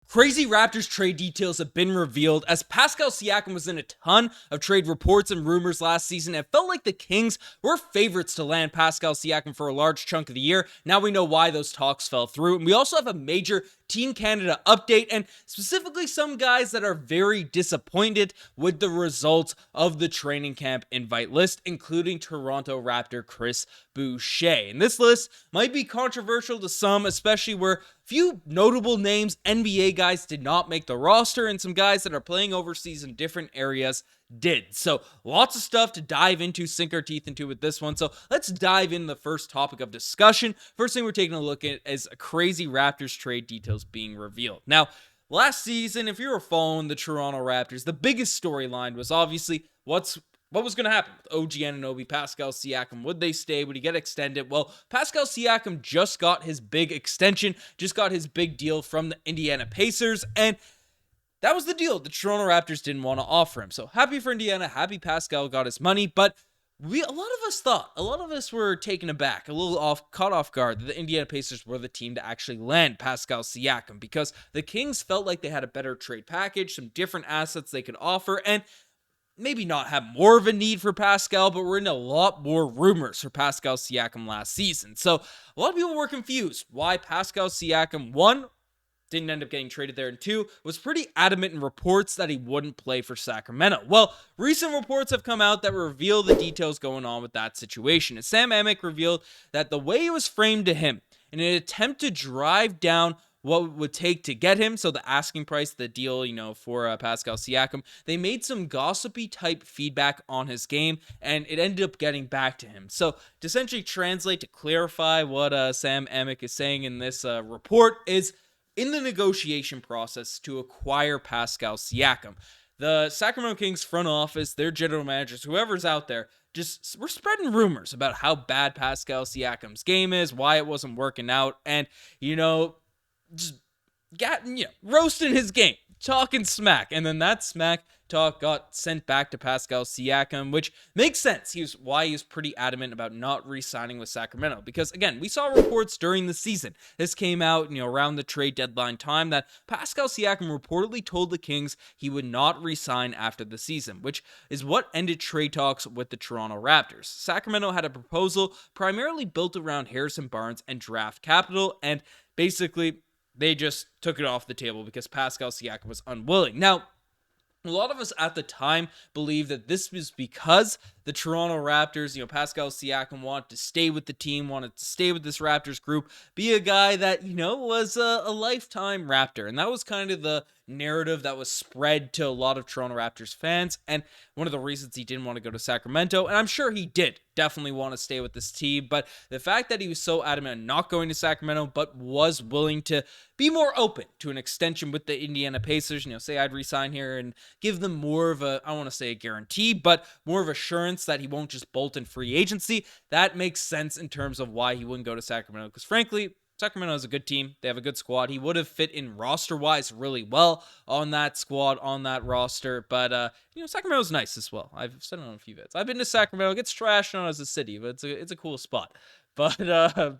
Crazy Raptors trade details have been revealed as Pascal Siakam was in a ton of trade reports and rumors last season. It felt like the Kings were favorites to land Pascal Siakam for a large chunk of the year. Now we know why those talks fell through. And we also have a major Team Canada update and specifically some guys that are very disappointed with the results of the training camp invite list, including Toronto Raptor Chris Boucher. And this list might be controversial to some, especially where few notable names, NBA guys, did not make the roster, and some guys that are playing overseas in different areas did. So lots of stuff to dive into, sink our teeth into with this one. So let's dive into the first topic of discussion. First thing we're taking a look at is crazy Raptors trade details being revealed. Now, last season, if you were following the Toronto Raptors, the biggest storyline was obviously what was going to happen with OG Anunoby, Pascal Siakam? Would they stay? Would he get extended? Well, Pascal Siakam just got his big extension, just got his big deal from the Indiana Pacers, and that was the deal. The Toronto Raptors didn't want to offer him. So happy for Indiana, happy Pascal got his money, but a lot of us were taken aback, caught off guard that the Indiana Pacers were the team to actually land Pascal Siakam because the Kings felt like they had a better trade package, some different assets they could offer, and maybe not have more of a need for Pascal, but we're in a lot more rumors for Pascal Siakam last season. So a lot of people were confused why Pascal Siakam, one, didn't end up getting traded there, and two, was pretty adamant in reports that he wouldn't play for Sacramento. Well, recent reports have come out that reveal the details going on with that situation. And Sam Amick revealed that the way it was framed to him, in an attempt to drive down what it would take to get him, so the asking price, the deal, for Pascal Siakam, they made some gossipy type feedback on his game, and it ended up getting back to him. So to essentially translate, to clarify what Sam Amick is saying in this report is, in the negotiation process to acquire Pascal Siakam, the Sacramento Kings front office, their general managers, whoever's out there, we're spreading rumors about how bad Pascal Siakam's game is, why it wasn't working out, and, just roasting his game, talking smack, and then that smack talk got sent back to Pascal Siakam, which makes sense. Why he was pretty adamant about not re-signing with Sacramento, because again, we saw reports during the season. This came out, around the trade deadline time, that Pascal Siakam reportedly told the Kings he would not re-sign after the season, which is what ended trade talks with the Toronto Raptors. Sacramento had a proposal primarily built around Harrison Barnes and draft capital, and basically they just took it off the table because Pascal Siakam was unwilling. Now, a lot of us at the time believed that this was because the Toronto Raptors, Pascal Siakam wanted to stay with the team, wanted to stay with this Raptors group, be a guy that, was a lifetime Raptor. And that was kind of the narrative that was spread to a lot of Toronto Raptors fans, and one of the reasons he didn't want to go to Sacramento, and I'm sure he did definitely want to stay with this team, but the fact that he was so adamant on not going to Sacramento, but was willing to be more open to an extension with the Indiana Pacers, say I'd resign here and give them more of I don't want to say a guarantee, but more of assurance that he won't just bolt in free agency, that makes sense in terms of why he wouldn't go to Sacramento, because frankly, Sacramento is a good team. They have a good squad. He would have fit in roster-wise really well on that squad, on that roster. But, Sacramento's nice as well. I've said it on a few vids. I've been to Sacramento. It gets trashed on as a city, but it's a cool spot. But, Pascal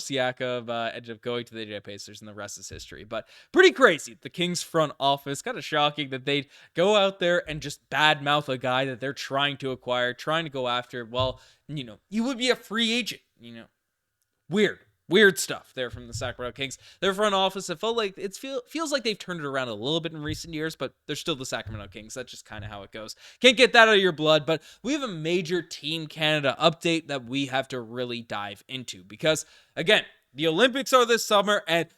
Siakam ended up going to the Indiana Pacers, and the rest is history. But pretty crazy. The Kings front office, kind of shocking that they'd go out there and just badmouth a guy that they're trying to acquire, trying to go after. Well, you would be a free agent, Weird stuff there from the Sacramento Kings. Their front office, it felt like feels like they've turned it around a little bit in recent years, but they're still the Sacramento Kings. That's just kind of how it goes. Can't get that out of your blood, but we have a major Team Canada update that we have to really dive into because, again, the Olympics are this summer, and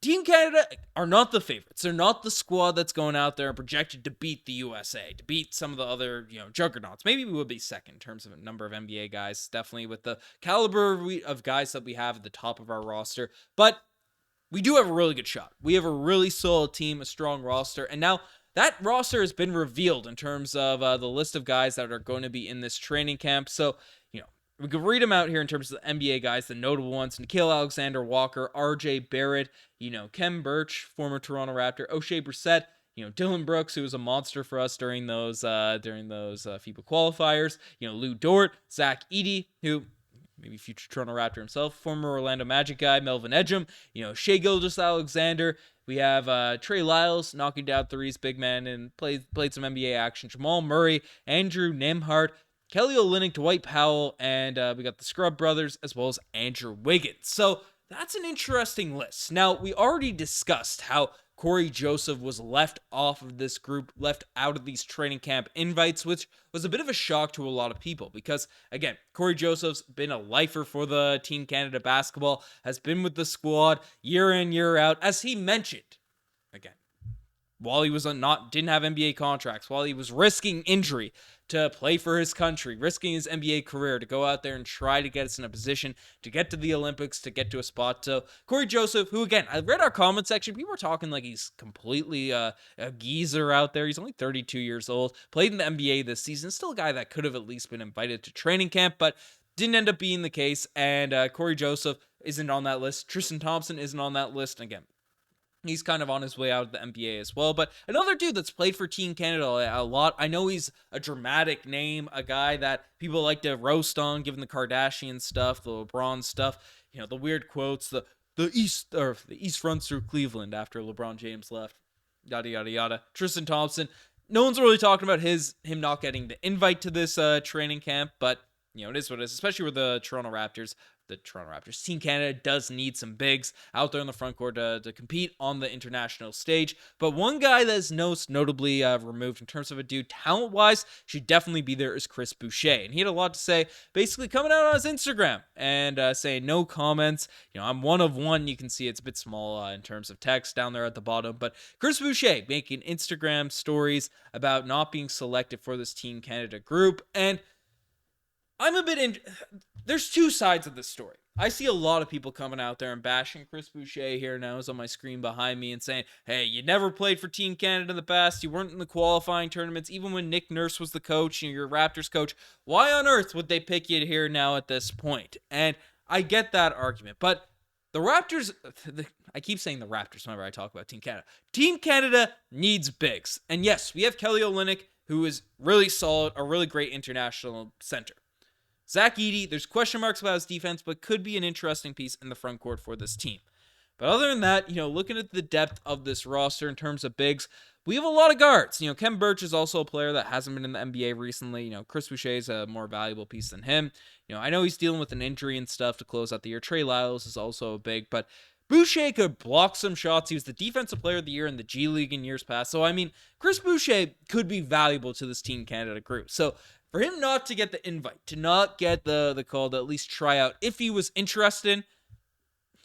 Team Canada are not the favorites. They're not the squad that's going out there and projected to beat the USA, to beat some of the other, juggernauts. Maybe we would be second in terms of a number of NBA guys, definitely with the caliber of guys that we have at the top of our roster. But we do have a really good shot. We have a really solid team, a strong roster, and now that roster has been revealed in terms of the list of guys that are going to be in this training camp. So, we could read them out here in terms of the NBA guys, the notable ones: Nickeil Alexander-Walker, RJ Barrett, Kem Birch, former Toronto Raptor, O'Shea Brissett, Dylan Brooks, who was a monster for us during those FIBA qualifiers, Lou Dort, Zach Edey, who maybe future Toronto Raptor himself, former Orlando Magic guy, Melvin Ejim, Shai Gilgeous-Alexander. We have Trey Lyles knocking down threes, big man, and played some NBA action. Jamal Murray, Andrew Nembhard, Kelly Olynyk, Dwight Powell, and we got the Scrub brothers as well as Andrew Wiggins. So that's an interesting list. Now, we already discussed how Corey Joseph was left off of this group, left out of these training camp invites, which was a bit of a shock to a lot of people because, again, Corey Joseph's been a lifer for the Team Canada basketball, has been with the squad year in, year out, as he mentioned, again, while he was didn't have NBA contracts, while he was risking injury to play for his country, risking his NBA career to go out there and try to get us in a position to get to the Olympics, to get to a spot. So Corey Joseph, who again, I read our comment section, people were talking like he's completely a geezer out there. He's only 32 years old, played in the NBA this season, still a guy that could have at least been invited to training camp, but didn't end up being the case. And Corey Joseph isn't on that list. Tristan Thompson isn't on that list. And again, he's kind of on his way out of the NBA as well. But another dude that's played for Team Canada a lot. I know he's a dramatic name, a guy that people like to roast on, given the Kardashian stuff, the LeBron stuff, the weird quotes, the East runs through Cleveland after LeBron James left, yada, yada, yada. Tristan Thompson, no one's really talking about him not getting the invite to this training camp, but it is what it is, especially with the Toronto Raptors. The Toronto Raptors. Team Canada does need some bigs out there in the front court to compete on the international stage. But one guy that's most notably removed in terms of a dude talent-wise should definitely be there is Chris Boucher. And he had a lot to say, basically coming out on his Instagram and saying no comments. I'm one of one. You can see it's a bit small in terms of text down there at the bottom. But Chris Boucher making Instagram stories about not being selected for this Team Canada group. And I'm a bit there's two sides of this story. I see a lot of people coming out there and bashing Chris Boucher here now is on my screen behind me and saying, hey, you never played for Team Canada in the past. You weren't in the qualifying tournaments. Even when Nick Nurse was the coach, your Raptors coach, why on earth would they pick you here now at this point? And I get that argument, but the Raptors, I keep saying the Raptors whenever I talk about Team Canada. Team Canada needs bigs. And yes, we have Kelly Olynyk, who is really solid, a really great international center. Zach Edey, there's question marks about his defense, but could be an interesting piece in the front court for this team. But other than that, looking at the depth of this roster in terms of bigs, we have a lot of guards. Kem Birch is also a player that hasn't been in the NBA recently. Chris Boucher is a more valuable piece than him. I know he's dealing with an injury and stuff to close out the year. Trey Lyles is also a big, but Boucher could block some shots. He was the defensive player of the year in the G League in years past. So, Chris Boucher could be valuable to this Team Canada group. So, for him not to get the invite, to not get the call to at least try out, if he was interested,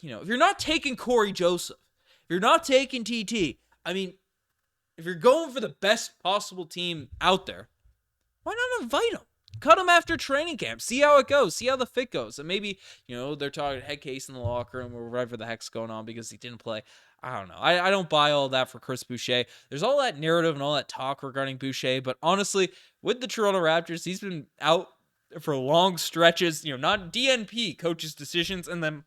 if you're not taking Corey Joseph, if you're not taking TT, if you're going for the best possible team out there, why not invite him? Cut him after training camp. See how it goes. See how the fit goes. And maybe, they're talking head case in the locker room or whatever the heck's going on because he didn't play. I don't know. I don't buy all that for Chris Boucher. There's all that narrative and all that talk regarding Boucher, but honestly, with the Toronto Raptors, he's been out for long stretches, not DNP coaches' decisions, and then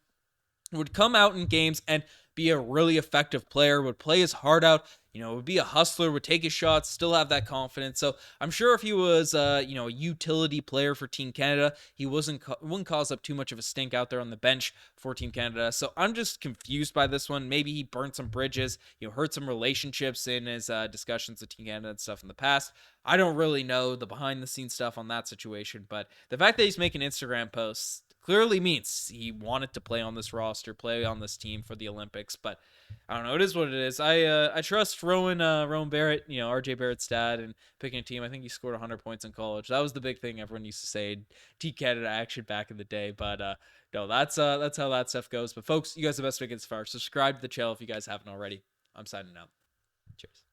would come out in games and be a really effective player, would play his heart out, would be a hustler, would take his shots, still have that confidence. So I'm sure if he was, a utility player for Team Canada, he wouldn't cause up too much of a stink out there on the bench for Team Canada. So I'm just confused by this one. Maybe he burnt some bridges, hurt some relationships in his discussions with Team Canada and stuff in the past. I don't really know the behind the scenes stuff on that situation, but the fact that he's making Instagram posts clearly means he wanted to play on this roster, play on this team for the Olympics, but I don't know. It is what it is. I trust Rowan Barrett, RJ Barrett's dad, and picking a team. I think he scored 100 points in college. That was the big thing everyone used to say, Team Canada action back in the day, but no, that's how that stuff goes. But folks, you guys have the best to get as far. Subscribe to the channel if you guys haven't already. I'm signing out. Cheers.